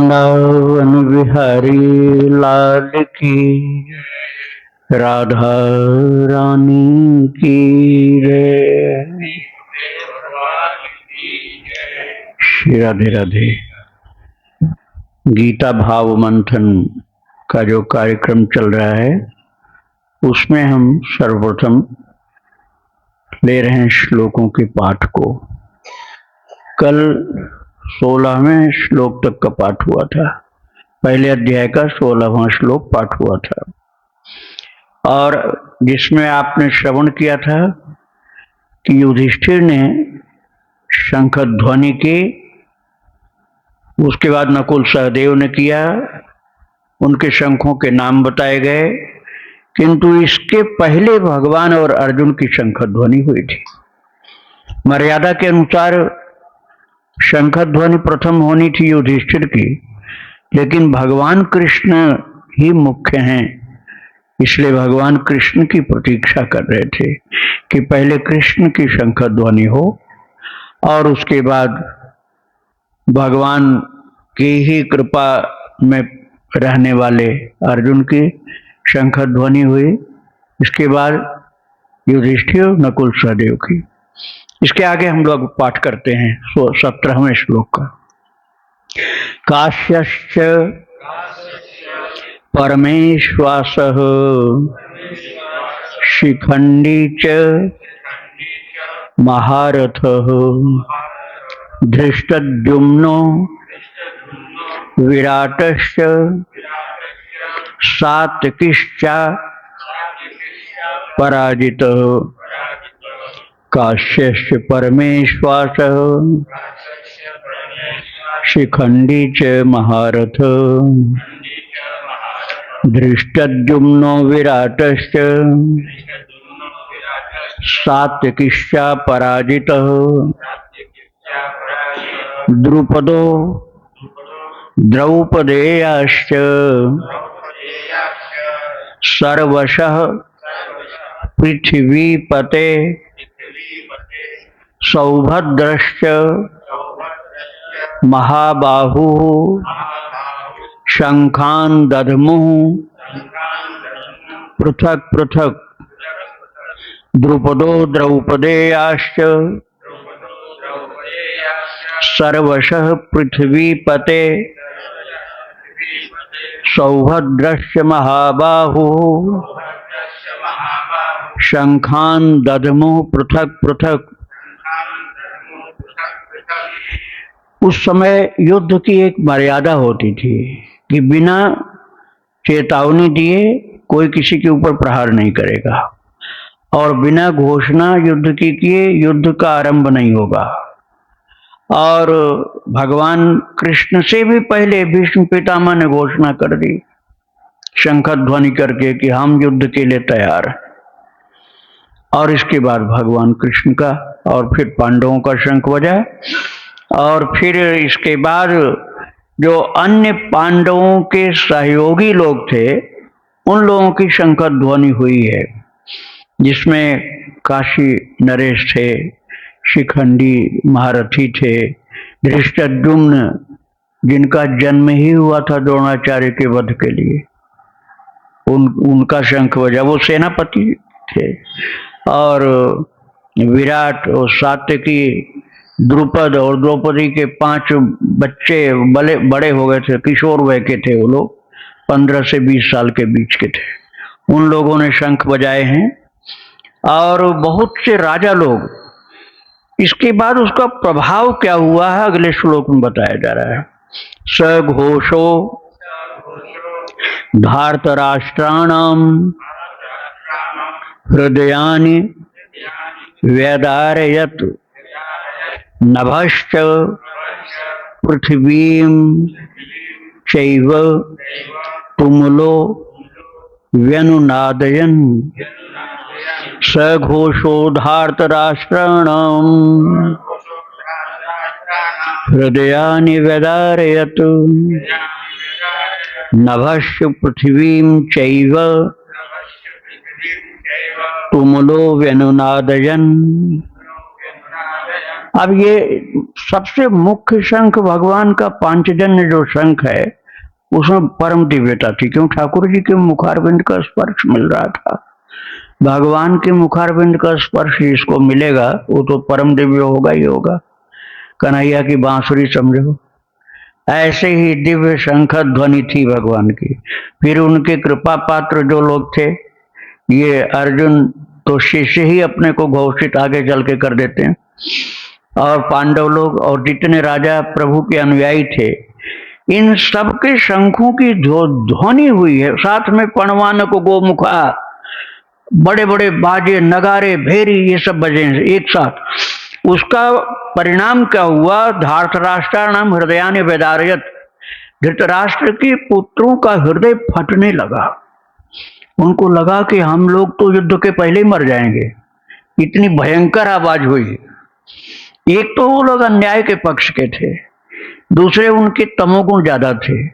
वृंदावन बिहारी लाल की, राधा रानी की जय। श्री राधे राधे। गीता भाव मंथन का जो कार्यक्रम चल रहा है उसमें हम सर्वप्रथम ले रहे हैं श्लोकों के पाठ को। कल 16वें श्लोक तक का पाठ हुआ था, पहले अध्याय का 16वां श्लोक पाठ हुआ था, और जिसमें आपने श्रवण किया था कि युधिष्ठिर ने शंख ध्वनि की, उसके बाद नकुल सहदेव ने किया, उनके शंखों के नाम बताए गए, किंतु इसके पहले भगवान और अर्जुन की शंख ध्वनि हुई थी। मर्यादा के अनुसार शंख ध्वनि प्रथम होनी थी युधिष्ठिर की, लेकिन भगवान कृष्ण ही मुख्य हैं, इसलिए भगवान कृष्ण की प्रतीक्षा कर रहे थे कि पहले कृष्ण की शंख ध्वनि हो और उसके बाद भगवान की ही कृपा में रहने वाले अर्जुन की शंख ध्वनि हुई, इसके बाद युधिष्ठिर नकुल सहदेव की। इसके आगे हम लोग पाठ करते हैं 17वें श्लोक का। काश्यश्च परमेश्वासः शिखंडी च महारथः धृष्टद्युम्नो विराटश्च सात्विकिश्च पराजितः। काश्यश्च परमेश्वासः शिखंडी च महारथ धृष्टद्युम्नो विराटश्च सात्विकिश्च पराजितः। द्रुपदो द्रौपदेयाश्च सर्वशः पृथ्वीपते सौभद्रश्च महाबाहुः शंखान् दध्मुः पृथक् पृथक्। द्रुपदो द्रौपदेयाश्च सर्वशः पृथ्वीपते सौभद्रश्च महाबाहुः शंखान् दध्मुः पृथक् पृथक्। उस समय युद्ध की एक मर्यादा होती थी कि बिना चेतावनी दिए कोई किसी के ऊपर प्रहार नहीं करेगा, और बिना घोषणा युद्ध की किए युद्ध का आरंभ नहीं होगा। और भगवान कृष्ण से भी पहले भीष्म पितामह ने घोषणा कर दी शंख ध्वनि करके कि हम युद्ध के लिए तैयार हैं, और इसके बाद भगवान कृष्ण का, और फिर पांडवों का शंख बजा, और फिर इसके बाद जो अन्य पांडवों के सहयोगी लोग थे उन लोगों की शंख ध्वनि हुई है, जिसमें काशी नरेश थे, शिखंडी महारथी थे, धृष्टद्युम्न जिनका जन्म ही हुआ था द्रोणाचार्य के वध के लिए, उनका शंख बजा, वो सेनापति थे। और विराट और सात्यकी, द्रुपद और द्रौपदी के 5 बच्चे बड़े हो गए थे, किशोर वय के थे, वो लोग 15 से 20 साल के बीच के थे, उन लोगों ने शंख बजाए हैं, और बहुत से राजा लोग। इसके बाद उसका प्रभाव क्या हुआ है अगले श्लोक में बताया जा रहा है। सघोषो धार्तराष्ट्राणाम हृदयानि व्यदारयत नभश्च पृथ्वीं चैव तुमुलो व्यनुनादयन्। सघोषो धार्तराष्ट्राणां हृदयानि व्यदारयत् नभश्च पृथ्वीं चैव तुमुलो व्यनुनादयन्। अब ये सबसे मुख्य शंख भगवान का पांचजन्य जो शंख है उसमें परम दिव्यता थी, क्यों ठाकुर जी के मुखारविंद का स्पर्श मिल रहा था। भगवान के मुखारविंद का स्पर्श जिसको मिलेगा वो तो परम दिव्य होगा ही होगा। कन्हैया की बांसुरी समझो, ऐसे ही दिव्य शंख ध्वनि थी भगवान की। फिर उनके कृपा पात्र जो लोग थे, ये अर्जुन तो शिष्य ही अपने को घोषित आगे चल के कर देते हैं, और पांडव लोग और जितने राजा प्रभु के अनुयायी थे, इन सबके शंखों की ध्वनि हुई है। साथ में पणवानक गोमुखा, बड़े बड़े बाजे नगारे भेरी ये सब बजे एक साथ। उसका परिणाम क्या हुआ? धार्तराष्ट्राणाम हृदयानि वेदारयत, धृतराष्ट्र के पुत्रों का हृदय फटने लगा। उनको लगा कि हम लोग तो युद्ध के पहले ही मर जाएंगे, इतनी भयंकर आवाज हुई। एक तो वो लोग अन्याय के पक्ष के थे, दूसरे उनके तमोगुण ज्यादा थे,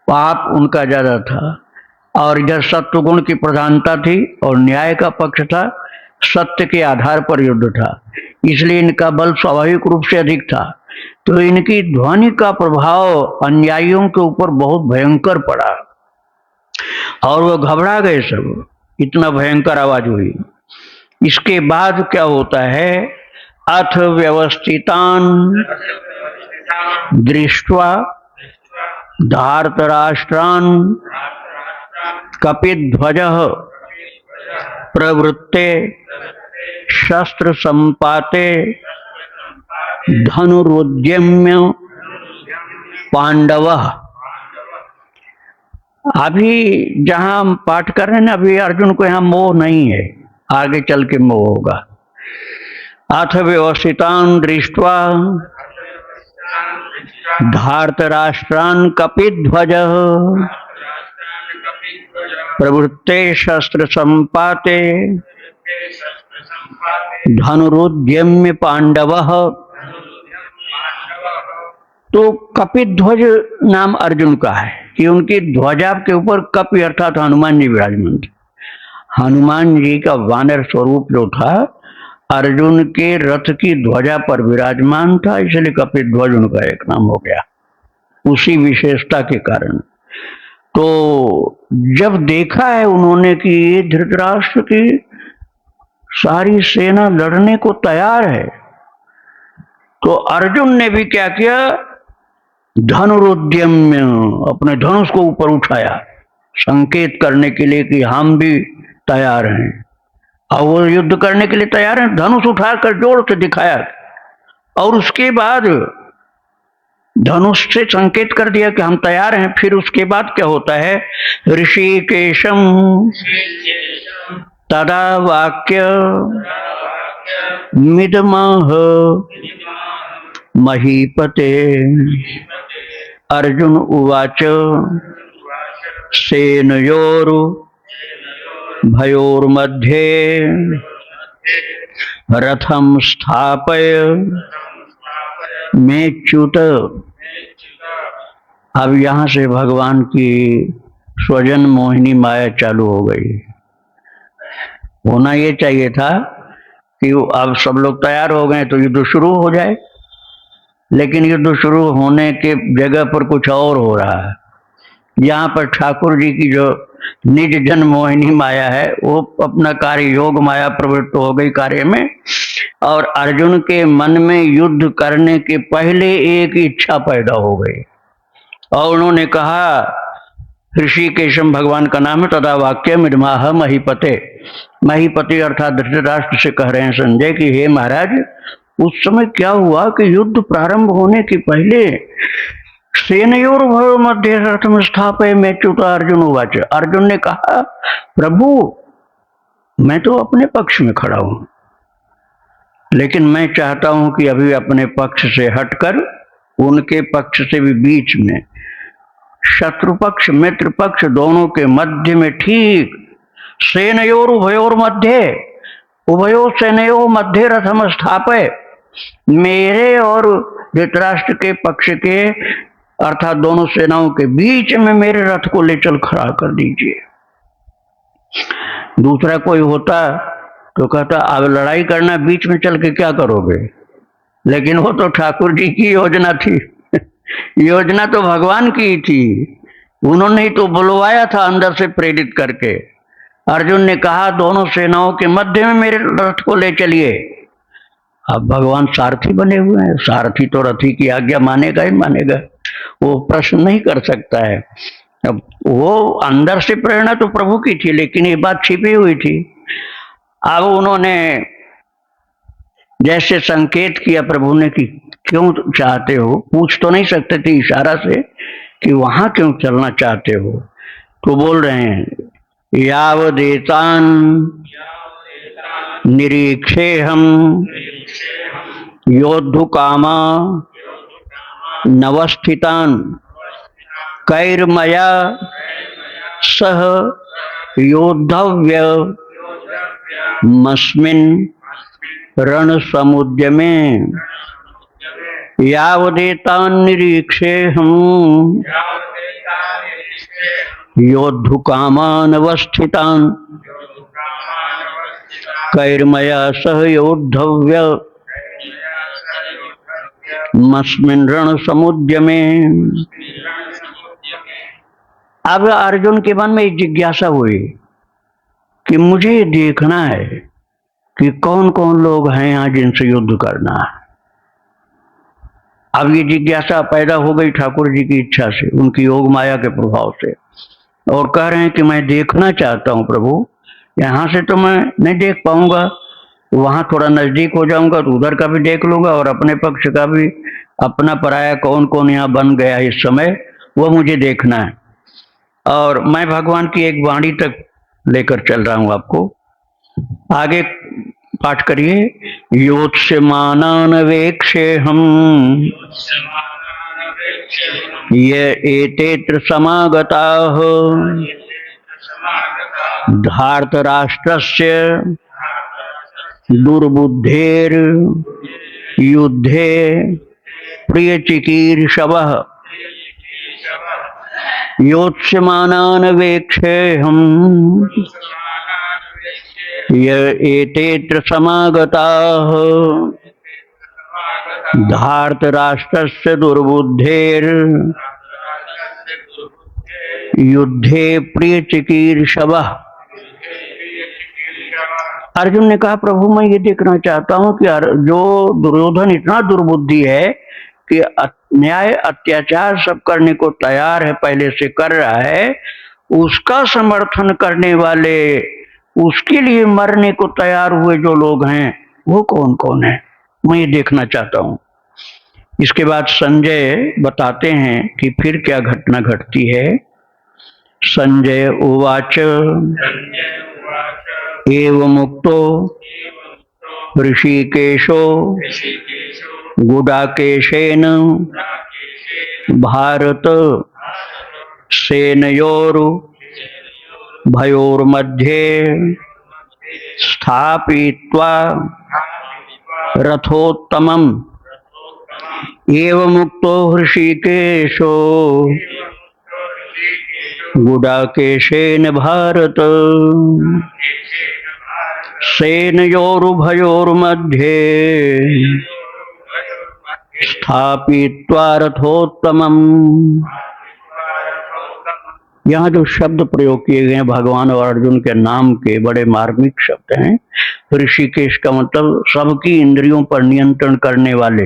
पाप उनका ज्यादा था, और इधर सत्वगुण की प्रधानता थी और न्याय का पक्ष था, सत्य के आधार पर युद्ध था, इसलिए इनका बल स्वाभाविक रूप से अधिक था। तो इनकी ध्वनि का प्रभाव अनुयायियों के ऊपर बहुत भयंकर पड़ा और वो घबरा गए सब, इतना भयंकर आवाज हुई। इसके बाद क्या होता है? अथ व्यवस्थितान दृष्ट्वा धार्तराष्ट्रान कपिध्वजः प्रवृत्ते शस्त्र संपाते धनुरुद्यम्य पांडवः। अभी जहां हम पाठ कर रहे हैं ना, अभी अर्जुन को यहां मोह नहीं है, आगे चल के मोह होगा। अथ व्यवस्थितान दृष्ट्वा धार्तराष्ट्रान कपिध्वजः प्रवृत्ते शस्त्र संपाते धनुरुद्यम्य पांडवः। तो कपिध्वज नाम अर्जुन का है कि उनकी ध्वजा के ऊपर कपि अर्थात हनुमान जी विराजमान थे। हनुमान जी का वानर स्वरूप जो था अर्जुन के रथ की ध्वजा पर विराजमान था, इसलिए कपिध्वज उनका एक नाम हो गया उसी विशेषता के कारण। तो जब देखा है उन्होंने कि ये धृतराष्ट्र की सारी सेना लड़ने को तैयार है, तो अर्जुन ने भी क्या किया? धनुरुद्यम्य, अपने धनुष को ऊपर उठाया संकेत करने के लिए कि हम भी तैयार हैं, और वो युद्ध करने के लिए तैयार हैं। धनुष उठाकर जोर से दिखाया और उसके बाद धनुष से संकेत कर दिया कि हम तैयार हैं। फिर उसके बाद क्या होता है? ऋषिकेशम तदा वाक्य मिदमह महीपते अर्जुन उवाच सेनयोर भयोर्मध्ये रथम स्थापय मेच्युत। अब यहां से भगवान की स्वजन मोहिनी माया चालू हो गई। होना ये चाहिए था कि अब सब लोग तैयार हो गए तो युद्ध शुरू हो जाए, लेकिन युद्ध शुरू होने के जगह पर कुछ और हो रहा है। यहाँ पर ठाकुर जी की जो निज जन मोहिनी माया है वो अपना कार्य योग माया प्रवृत्त हो गई कार्य में, और अर्जुन के मन में युद्ध करने के पहले एक इच्छा पैदा हो गई और उन्होंने कहा, ऋषिकेशम भगवान का नाम है, तदा वाक्य मिदमाह महीपते। महीपति अर्थात धृतराष्ट्र से कह रहे हैं संजय कि हे महाराज, उस समय क्या हुआ कि युद्ध प्रारंभ होने के पहले सेनयोर भयो मध्य रथम स्थापय मेच्युत अर्जुन उवाच। अर्जुन ने कहा, प्रभु मैं तो अपने पक्ष में खड़ा हूं, लेकिन मैं चाहता हूं कि अभी अपने पक्ष से हटकर उनके पक्ष से भी बीच में, शत्रु पक्ष मित्र पक्ष दोनों के मध्य में, ठीक सेनयोर उभयोर मध्य, उभयो सेनयो मध्य रथम स्थापय, मेरे और धृतराष्ट्र के पक्ष के अर्थात दोनों सेनाओं के बीच में मेरे रथ को ले चल खड़ा कर दीजिए। दूसरा कोई होता तो कहता अब लड़ाई करना, बीच में चल के क्या करोगे, लेकिन वो तो ठाकुर जी की योजना थी। योजना तो भगवान की ही थी, उन्होंने ही तो बुलवाया था अंदर से प्रेरित करके। अर्जुन ने कहा दोनों सेनाओं के मध्य में मेरे रथ को ले चलिए। अब भगवान सारथी बने हुए हैं, सारथी तो रथी की आज्ञा मानेगा ही मानेगा, वो प्रश्न नहीं कर सकता है। अब वो अंदर से प्रेरणा तो प्रभु की थी, लेकिन ये बात छिपी हुई थी। अब उन्होंने जैसे संकेत किया प्रभु ने कि क्यों चाहते हो, पूछ तो नहीं सकते थे इशारा से कि वहां क्यों चलना चाहते हो, तो बोल रहे हैं यावदेतान निरीक्षे हम योद्धुकामा नवस्थितान कैर्मया सह योद्धव्य मस्मिन् रण समुद्र में। यावदेतान निरीक्षे हम योद्धुकामान अवस्थितान कैर्मया सह योद्धव्य मस्मिन् रण समुद्र में। अब अर्जुन के मन में एक जिज्ञासा हुई कि मुझे देखना है कि कौन कौन लोग हैं यहाँ जिनसे युद्ध करना है। अब ये जिज्ञासा पैदा हो गई ठाकुर जी की इच्छा से, उनकी योग माया के प्रभाव से, और कह रहे हैं कि मैं देखना चाहता हूँ प्रभु, यहाँ से तो मैं नहीं देख पाऊंगा, वहां थोड़ा नजदीक हो जाऊंगा तो उधर का भी देख लूंगा और अपने पक्ष का भी, अपना पराया कौन कौन यहाँ बन गया इस समय, वो मुझे देखना है। और मैं भगवान की एक वाणी तक लेकर चल रहा हूं आपको। आगे पाठ करिए। योत्स्यमानान वेक्षे हम ये एतेत्र समागताः धार्तराष्ट्रस्य दुर्बुद्धेर युद्धे प्रियचिकीर्षवः योत्स्यमानान वेक्षे हम ये एतेत्र समागताः धार्तराष्ट्रस्य दुर्बुद्धेर युद्धे प्रियचिकीर्षवः। अर्जुन ने कहा प्रभु मैं ये देखना चाहता हूं कि जो दुर्योधन इतना दुर्बुद्धि है कि न्याय अत्याचार सब करने को तैयार है, पहले से कर रहा है, उसका समर्थन करने वाले, उसके लिए मरने को तैयार हुए जो लोग हैं वो कौन कौन है, मैं ये देखना चाहता हूं। इसके बाद संजय बताते हैं कि फिर क्या घटना घटती है। संजय उवाच एवं मुक्तो ऋषिकेशो गुडाकेशेन भारत सेनयोर भयोर्मध्ये स्थापयित्वा रथोत्तमम् एवं मुक्तो ऋषिकेशो गुडाकेशेन भारत सेनयोरुभयोर्मध्ये स्थापयित्वा रथोत्तमम्। यहाँ जो शब्द प्रयोग किए गए हैं भगवान और अर्जुन के नाम के बड़े मार्मिक शब्द हैं। ऋषिकेश का मतलब सबकी इंद्रियों पर नियंत्रण करने वाले,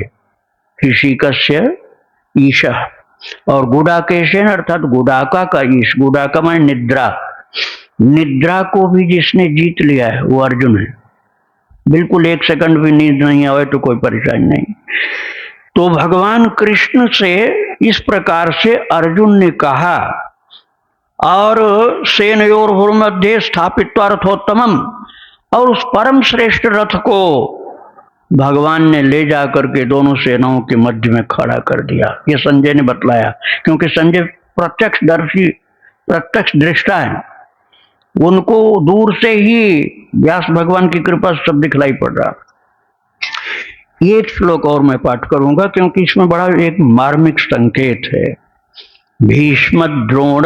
ऋषिकस्य ईशा, और गुडाकेशन अर्थात गुडाका का ईश, गुडाका माने निद्रा, निद्रा को भी जिसने जीत लिया है वो अर्जुन है। बिल्कुल एक सेकंड भी नींद नहीं आवे तो कोई परेशानी नहीं। तो भगवान कृष्ण से इस प्रकार से अर्जुन ने कहा, और सेनयोर मध्य स्थापित रथोत्तमम, और उस परम श्रेष्ठ रथ को भगवान ने ले जाकर के दोनों सेनाओं के मध्य में खड़ा कर दिया। ये संजय ने बतलाया, क्योंकि संजय प्रत्यक्षदर्शी, प्रत्यक्ष दृष्टा है, उनको दूर से ही व्यास भगवान की कृपा से सब दिखलाई पड़ रहा। एक श्लोक और मैं पाठ करूंगा क्योंकि इसमें बड़ा एक मार्मिक संकेत है। भीष्म द्रोण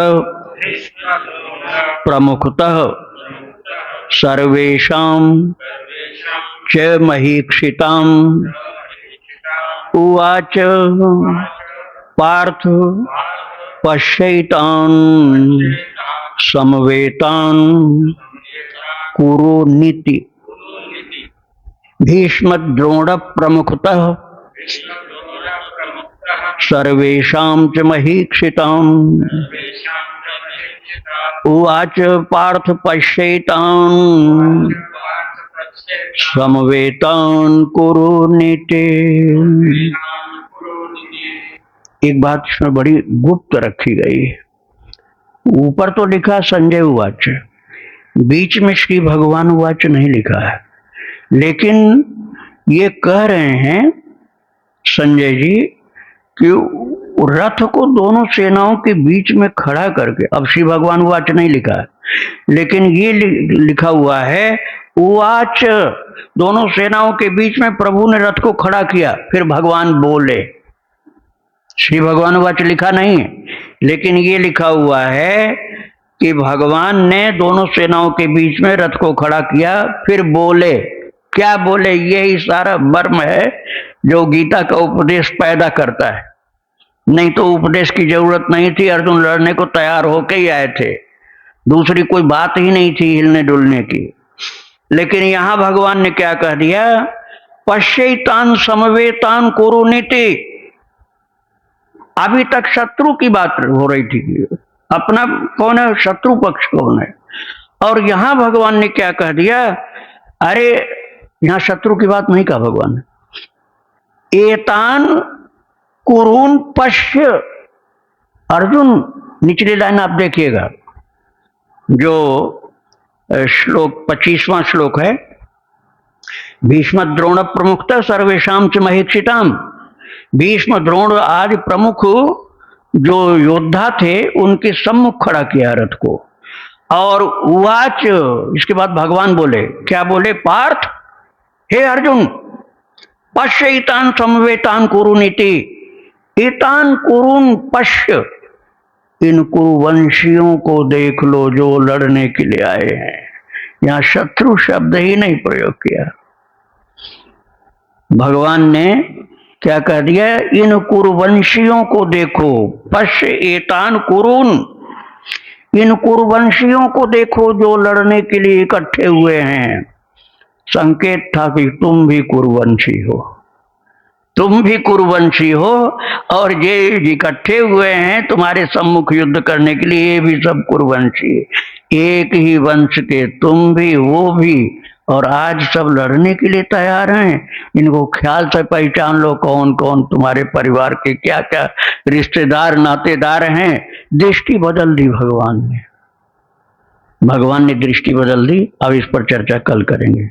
प्रमुखतः सर्वेषां च महीक्षितां उवाच पार्थ पश्यैतान् समवेतान् कुरुनीति भीष्मद्रोण प्रमुखतः सर्वेषां च महीक्षिताम्। उवाच पार्थ पश्यैतान् समवेतान् कुरुनीति। एक बात इसमें बड़ी गुप्त रखी गई। ऊपर तो लिखा संजय उवाच, बीच में श्री भगवान उवाच नहीं लिखा है, लेकिन ये कह रहे हैं संजय जी कि रथ को दोनों सेनाओं के बीच में खड़ा करके, अब श्री भगवान उवाच नहीं लिखा है, लेकिन ये लिखा हुआ है उवाच, दोनों सेनाओं के बीच में प्रभु ने रथ को खड़ा किया, फिर भगवान बोले। श्री भगवान उवाच लिखा नहीं है, लेकिन ये लिखा हुआ है कि भगवान ने दोनों सेनाओं के बीच में रथ को खड़ा किया, फिर बोले। क्या बोले? यही सारा मर्म है जो गीता का उपदेश पैदा करता है। नहीं तो उपदेश की जरूरत नहीं थी, अर्जुन लड़ने को तैयार होके ही आए थे, दूसरी कोई बात ही नहीं थी हिलने डुलने की। लेकिन यहां भगवान ने क्या कह दिया? पश्यैतान् समवेतान् कुरुनीति। अभी तक शत्रु की बात हो रही थी, अपना कौन है, शत्रु पक्ष कौन है, और यहां भगवान ने क्या कह दिया? अरे यहां शत्रु की बात नहीं कहा भगवान ने, एतान कुरुन पश्य। अर्जुन, निचली लाइन आप देखिएगा, जो श्लोक 25वां श्लोक है, भीष्म द्रोण प्रमुखतः सर्वेषां च महीक्षिताम्। भीष्म द्रोण आदि प्रमुख जो योद्धा थे उनके सम्मुख खड़ा किया रथ को। और उवाच, इसके बाद भगवान बोले, क्या बोले? पार्थ, हे अर्जुन, पश्यैतान् समवेतान् कुरुनीति। एतान् कुरुन पश्य, इन कुरुवंशियों को देख लो जो लड़ने के लिए आए हैं। यहां शत्रु शब्द ही नहीं प्रयोग किया। भगवान ने क्या कह दिया? इन कुरुवंशियों को देखो। पश्य एतान कुरुन, इन कुरुवंशियों को देखो जो लड़ने के लिए इकट्ठे हुए हैं। संकेत था कि तुम भी कुरुवंशी हो, तुम भी कुरुवंशी हो, और ये इकट्ठे हुए हैं तुम्हारे सम्मुख युद्ध करने के लिए, ये भी सब कुरुवंशी, एक ही वंश के तुम भी वो भी, और आज सब लड़ने के लिए तैयार हैं। इनको ख्याल से पहचान लो कौन कौन तुम्हारे परिवार के क्या क्या रिश्तेदार नातेदार हैं। दृष्टि बदल दी भगवान ने, भगवान ने दृष्टि बदल दी। अब इस पर चर्चा कल करेंगे।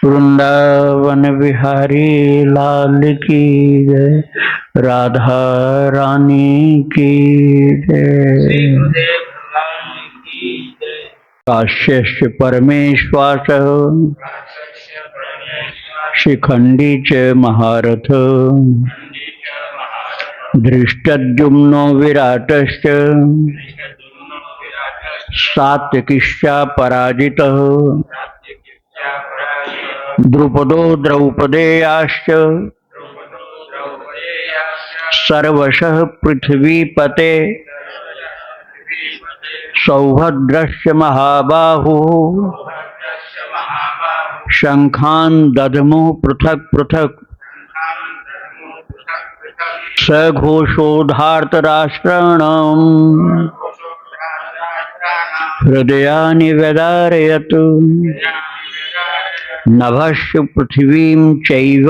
वृंदावन बिहारी लाल की जय, राधा रानी की जय। काश्यश्च परमेश्वास शिखंडी च महारथ, धृष्टद्युम्नो विराटश्च सात्विकिश्च पराजितः, द्रुपदो द्रौपदेयाश्च सर्वशः पृथ्वीपते, सौभद्रश्च महाबाहु शंखान् दध्मुः पृथक् पृथक्, सघोषो धार्तराष्ट्राणाम् हृदयानि व्यदारयत्, नभश्च पृथिवीं चैव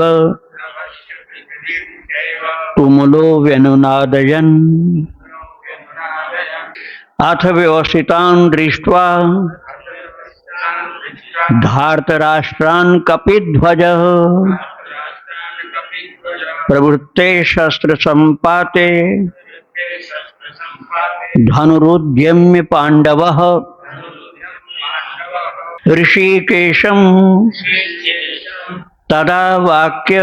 तुमुलो व्यनुनादयन्, अथ व्यवस्थितान् दृष्ट्वा धार्तराष्ट्रान् कपिध्वजः, प्रवृत्ते शस्त्र संपाते धनुरुद्यम्य पांडवः, ऋषिकेशं तदा वाक्य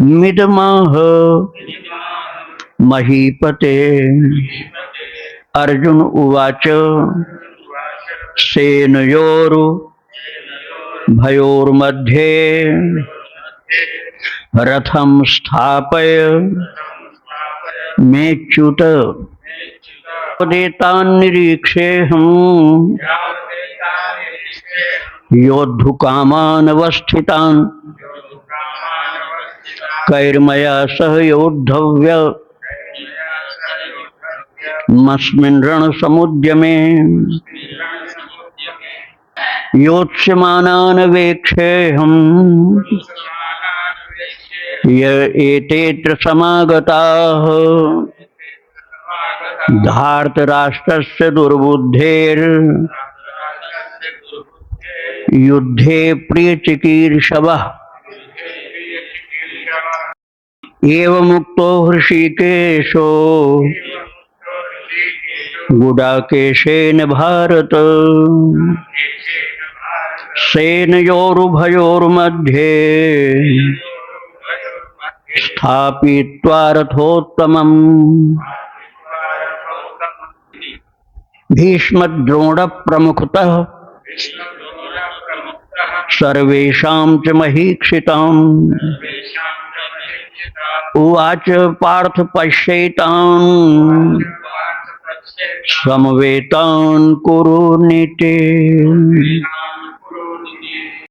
मिदमाह महीपते। अर्जुन उवाच सेनयोर् भयोर्मध्ये रथम स्थापय मेच्युत देतान् निरीक्षे हम योद्धुकामान् अवस्थितान् कैर्मया सह योद्धव्य मस्मिन् रणसमुद्यमे योत्स्यमानान् वेक्षेऽहम् य एतेऽत्र समागताः धार्तराष्ट्रस्य दुर्बुद्धेर् युद्धे प्रियचिकीर्षवः एवमुक्तो हृषीकेशो गुडाकेशेन भारत सेनयोरुभयोर्मध्ये स्थापयित्वा रथोत्तमम् भीष्मद्रोणप्रमुखतः सर्वेषां च महीक्षिताम् उवाच पार्थ पश्येतान् समवेतान् कुरु नीते।